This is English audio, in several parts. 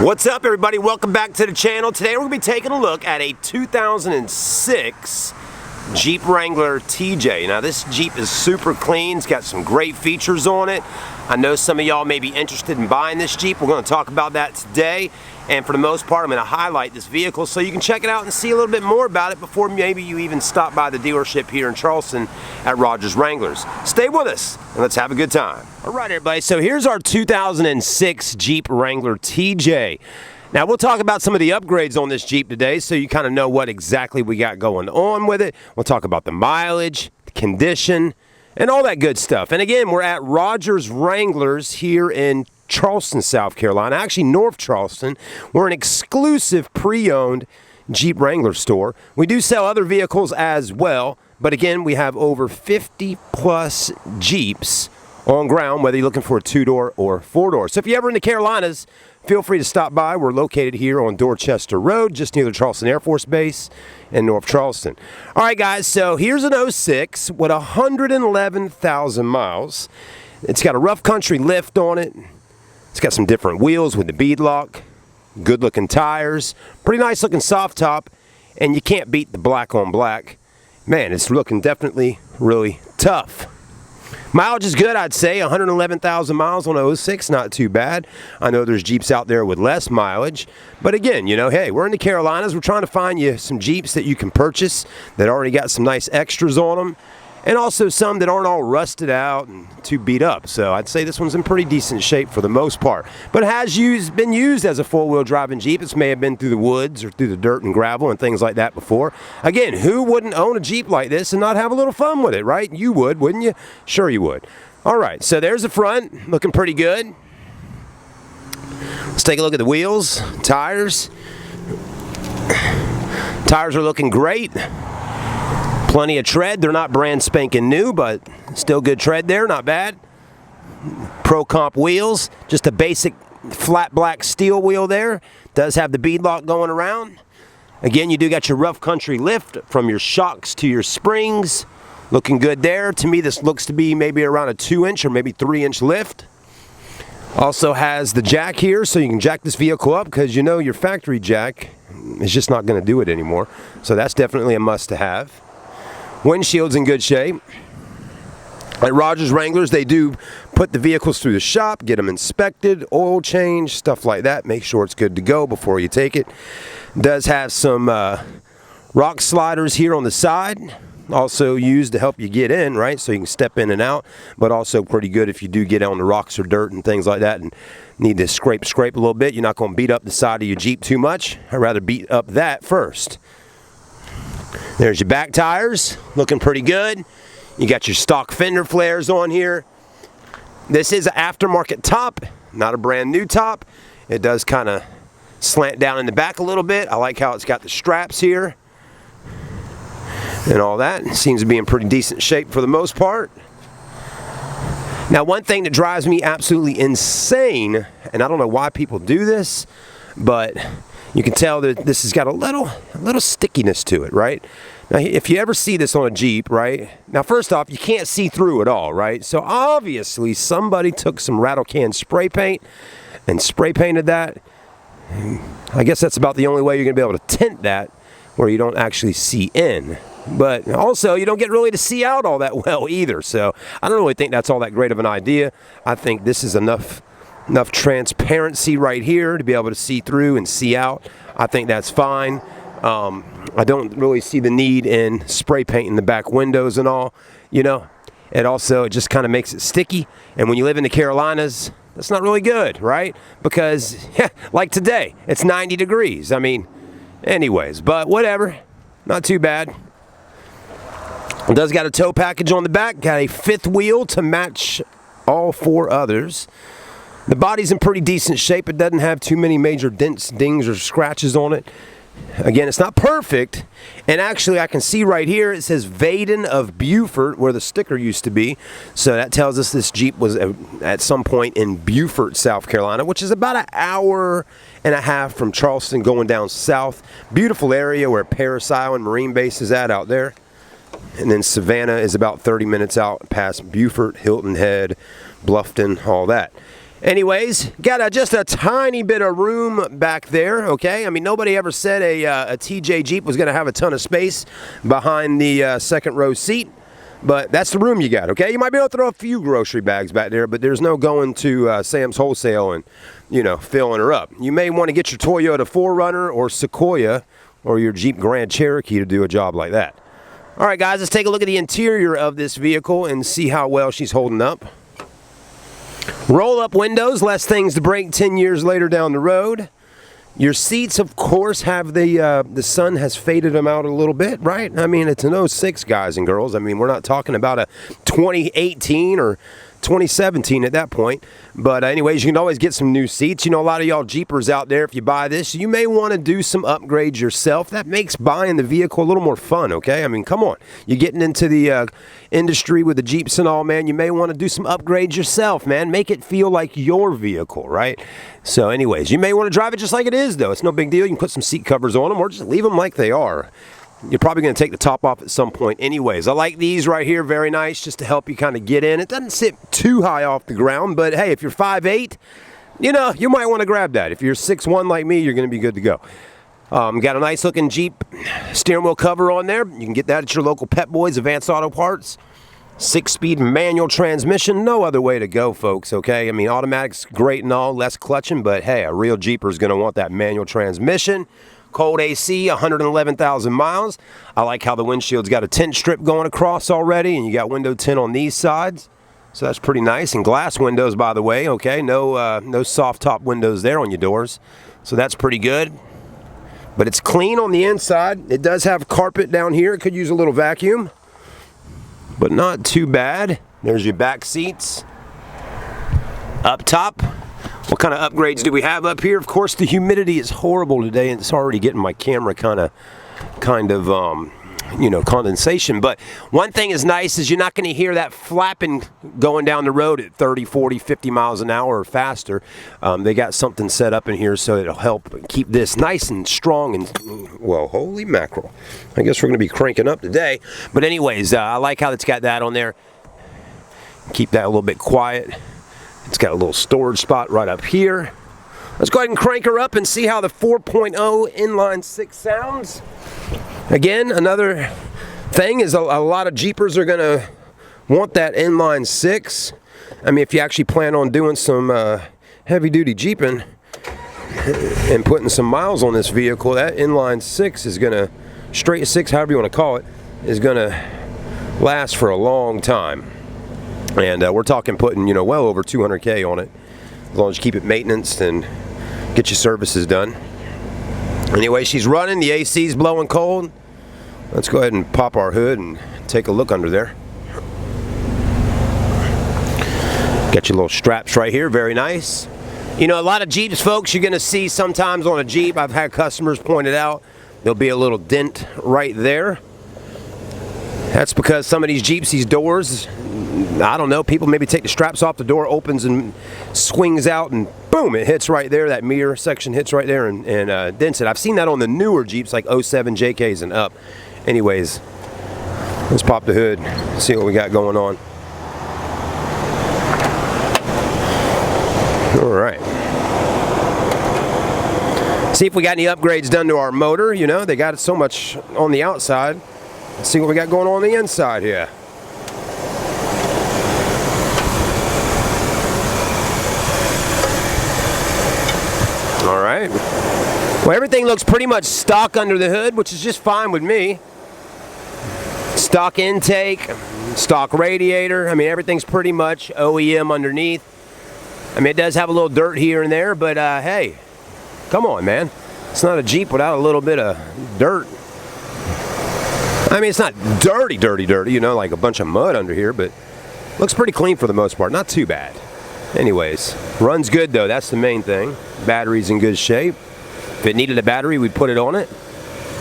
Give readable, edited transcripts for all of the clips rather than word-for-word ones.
What's up, everybody? Welcome back to the channel. Today we're going to be taking a look at a 2006 Jeep Wrangler TJ. Now this Jeep is super clean. It's got some great features on it. I know some of y'all may be interested in buying this Jeep. We're going to talk about that today. And for the most part, I'm going to highlight this vehicle so you can check it out and see a little bit more about it before maybe you even stop by the dealership here in Charleston at Rogers Wranglers. Stay with us and let's have a good time. All right, everybody, so here's our 2006 Jeep Wrangler TJ. Now, we'll talk about some of the upgrades on this Jeep today so you kind of know what exactly we got going on with it. We'll talk about the mileage, the condition, and all that good stuff. And again, we're at Rogers Wranglers here in Charleston, South Carolina, actually North Charleston. We're an exclusive pre-owned Jeep Wrangler store. We do sell other vehicles as well, but again, we have over 50 plus Jeeps on ground, whether you're looking for a 2-door or 4-door. So if you're ever in the Carolinas, feel free to stop by. We're located here on Dorchester Road, just near the Charleston Air Force Base in North Charleston. All right, guys, so here's an 06 with 111,000 miles. It's got a rough country lift on it. It's got some different wheels with the bead lock, good looking tires, pretty nice looking soft top, and you can't beat the black on black. Man, it's looking definitely really tough. Mileage is good, I'd say. 111,000 miles on 06, not too bad. I know there's Jeeps out there with less mileage, but again, you know, hey, we're in the Carolinas. We're trying to find you some Jeeps that you can purchase that already got some nice extras on them, and also some that aren't all rusted out and too beat up. So I'd say this one's in pretty decent shape for the most part. But it has been used as a four-wheel driving Jeep. It may have been through the woods or through the dirt and gravel and things like that before. Again, who wouldn't own a Jeep like this and not have a little fun with it, right? You would, wouldn't you? Sure you would. All right, so there's the front, looking pretty good. Let's take a look at the wheels, tires. Tires are looking great. Plenty of tread. They're not brand spanking new, but still good tread there, not bad. Pro Comp wheels, just a basic flat black steel wheel there. Does have the bead lock going around. Again, you do got your rough country lift from your shocks to your springs. Looking good there. To me, this looks to be maybe around a 2-inch or maybe 3-inch lift. Also has the jack here, so you can jack this vehicle up because you know your factory jack is just not going to do it anymore. So that's definitely a must-have. Windshield's in good shape. At Rogers Wranglers, they do put the vehicles through the shop, get them inspected, oil change, stuff like that. Make sure it's good to go before you take it. Does have some rock sliders here on the side. Also used to help you get in, right? So you can step in and out, but also pretty good if you do get on the rocks or dirt and things like that and need to scrape a little bit. You're not going to beat up the side of your Jeep too much. I'd rather beat up that first. There's your back tires, looking pretty good. You got your stock fender flares on here. This is an aftermarket top, not a brand new top. It does kind of slant down in the back a little bit. I like how it's got the straps here and all that. It seems to be in pretty decent shape for the most part. Now, one thing that drives me absolutely insane, and I don't know why people do this, but you can tell that this has got a little stickiness to it, right? Now, if you ever see this on a Jeep, right? Now, first off, you can't see through it all, right? So obviously, somebody took some rattle can spray paint and spray painted that. I guess that's about the only way you're going to be able to tint that where you don't actually see in. But also, you don't get really to see out all that well either. So I don't really think that's all that great of an idea. I think this is enough transparency right here to be able to see through and see out. I think that's fine. I don't really see the need in spray painting the back windows and all, you know. It just kind of makes it sticky. And when you live in the Carolinas, that's not really good, right? Because, like today, it's 90 degrees. I mean, anyways, but whatever. Not too bad. It does got a tow package on the back. Got a 5th wheel to match all 4 others. The body's in pretty decent shape. It doesn't have too many major dents, dings, or scratches on it. Again, it's not perfect. And actually, I can see right here, it says Vaden of Beaufort, where the sticker used to be. So that tells us this Jeep was at some point in Beaufort, South Carolina, which is about an hour and a half from Charleston going down south. Beautiful area where Parris Island Marine Base is at out there. And then Savannah is about 30 minutes out past Beaufort, Hilton Head, Bluffton, all that. Anyways, got just a tiny bit of room back there, okay? I mean, nobody ever said a TJ Jeep was going to have a ton of space behind the second row seat, but that's the room you got, okay? You might be able to throw a few grocery bags back there, but there's no going to Sam's Wholesale and, you know, filling her up. You may want to get your Toyota 4Runner or Sequoia or your Jeep Grand Cherokee to do a job like that. All right, guys, let's take a look at the interior of this vehicle and see how well she's holding up. Roll-up windows, less things to break 10 years later down the road. Your seats, of course, have the sun has faded them out a little bit, right? I mean, it's an 06, guys and girls. I mean, we're not talking about a 2018 or 2017 at that point. But anyways, you can always get some new seats. You know, a lot of y'all Jeepers out there, if you buy this, you may want to do some upgrades yourself. That makes buying the vehicle a little more fun, okay? I mean, come on. You're getting into the industry with the Jeeps and all, man. You may want to do some upgrades yourself, man. Make it feel like your vehicle, right? So anyways, you may want to drive it just like it is, though. It's no big deal. You can put some seat covers on them or just leave them like they are. You're probably going to take the top off at some point anyways. I like these right here. Very nice, just to help you kind of get in. It doesn't sit too high off the ground, but hey, if you're 5'8", you know, you might want to grab that. If you're 6'1" like me, you're going to be good to go. Got a nice looking Jeep steering wheel cover on there. You can get that at your local Pep Boys, Advanced Auto Parts. 6-speed manual transmission, no other way to go, folks, okay? I mean, automatic's great and all, less clutching, but hey, a real Jeeper is going to want that manual transmission. Cold AC, 111,000 miles. I like how the windshield's got a tint strip going across already, and you got window tint on these sides. So that's pretty nice. And glass windows, by the way, okay? No soft top windows there on your doors. So that's pretty good. But it's clean on the inside. It does have carpet down here. It could use a little vacuum, but not too bad. There's your back seats. Up top, what kind of upgrades do we have up here? Of course, the humidity is horrible today, and it's already getting my camera kind of you know, condensation. But one thing is nice is you're not going to hear that flapping going down the road at 30, 40, 50 miles an hour or faster. They got something set up in here so it'll help keep this nice and strong and, well, holy mackerel. I guess we're going to be cranking up today. But anyways, I like how it's got that on there. Keep that a little bit quiet. It's got a little storage spot right up here. Let's go ahead and crank her up and see how the 4.0 inline six sounds. Again, another thing is a lot of Jeepers are going to want that inline six. I mean, if you actually plan on doing some heavy-duty Jeeping and putting some miles on this vehicle, that inline six is going to, straight six, however you want to call it, is going to last for a long time. And we're talking putting, you know, well over 200K on it, as long as you keep it maintenance and get your services done. Anyway, she's running. The AC's blowing cold. Let's go ahead and pop our hood and take a look under there. Got your little straps right here. Very nice. You know, a lot of Jeeps, folks, you're going to see sometimes on a Jeep, I've had customers point it out, there'll be a little dent right there. That's because some of these Jeeps, these doors, I don't know, people maybe take the straps off, the door opens and swings out, and boom, it hits right there. That mirror section hits right there and dents it. I've seen that on the newer Jeeps, like 07 JKs and up. Anyways, let's pop the hood, see what we got going on. All right. See if we got any upgrades done to our motor. You know, they got so much on the outside. Let's see what we got going on the inside here. All right. Well, everything looks pretty much stock under the hood, which is just fine with me. Stock intake, stock radiator. I mean, everything's pretty much OEM underneath. I mean, it does have a little dirt here and there, but hey, come on, man. It's not a Jeep without a little bit of dirt. I mean, it's not dirty, you know, like a bunch of mud under here, but looks pretty clean for the most part. Not too bad. Anyways, runs good, though. That's the main thing. Battery's in good shape. If it needed a battery, we'd put it on it.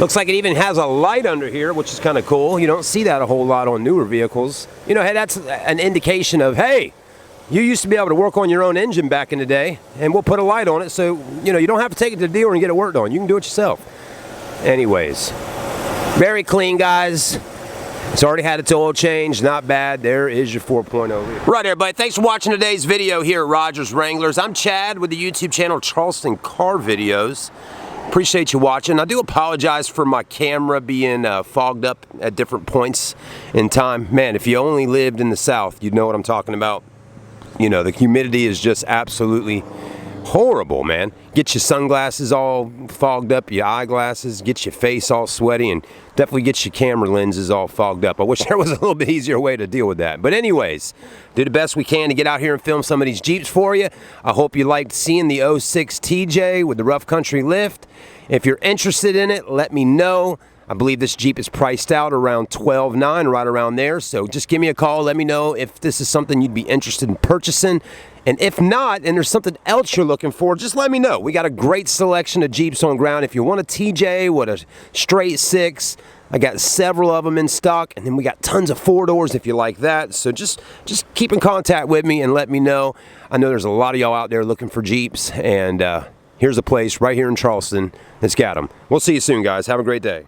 Looks like it even has a light under here, which is kind of cool. You don't see that a whole lot on newer vehicles. You know, hey, that's an indication of, hey, you used to be able to work on your own engine back in the day, and we'll put a light on it so, you know, you don't have to take it to the dealer and get it worked on. You can do it yourself. Anyways, very clean, guys. It's already had its oil change, not bad. There is your 4.0. Right, everybody, thanks for watching today's video here at Rogers Wranglers. I'm Chad with the YouTube channel Charleston Car Videos. Appreciate you watching. I do apologize for my camera being fogged up at different points in time. Man, if you only lived in the South, you'd know what I'm talking about. You know, the humidity is just absolutely horrible, man. Get your sunglasses all fogged up, your eyeglasses, get your face all sweaty, and definitely get your camera lenses all fogged up. I wish there was a little bit easier way to deal with that. But anyways, do the best we can to get out here and film some of these Jeeps for you. I hope you liked seeing the 06 TJ with the rough country lift. If you're interested in it, let me know. I believe this Jeep is priced out around $12,900, right around there. So just give me a call. Let me know if this is something you'd be interested in purchasing. And if not, and there's something else you're looking for, just let me know. We got a great selection of Jeeps on ground. If you want a TJ with a straight six, I got several of them in stock. And then we got tons of four-doors if you like that. So just keep in contact with me and let me know. I know there's a lot of y'all out there looking for Jeeps. And here's a place right here in Charleston that's got them. We'll see you soon, guys. Have a great day.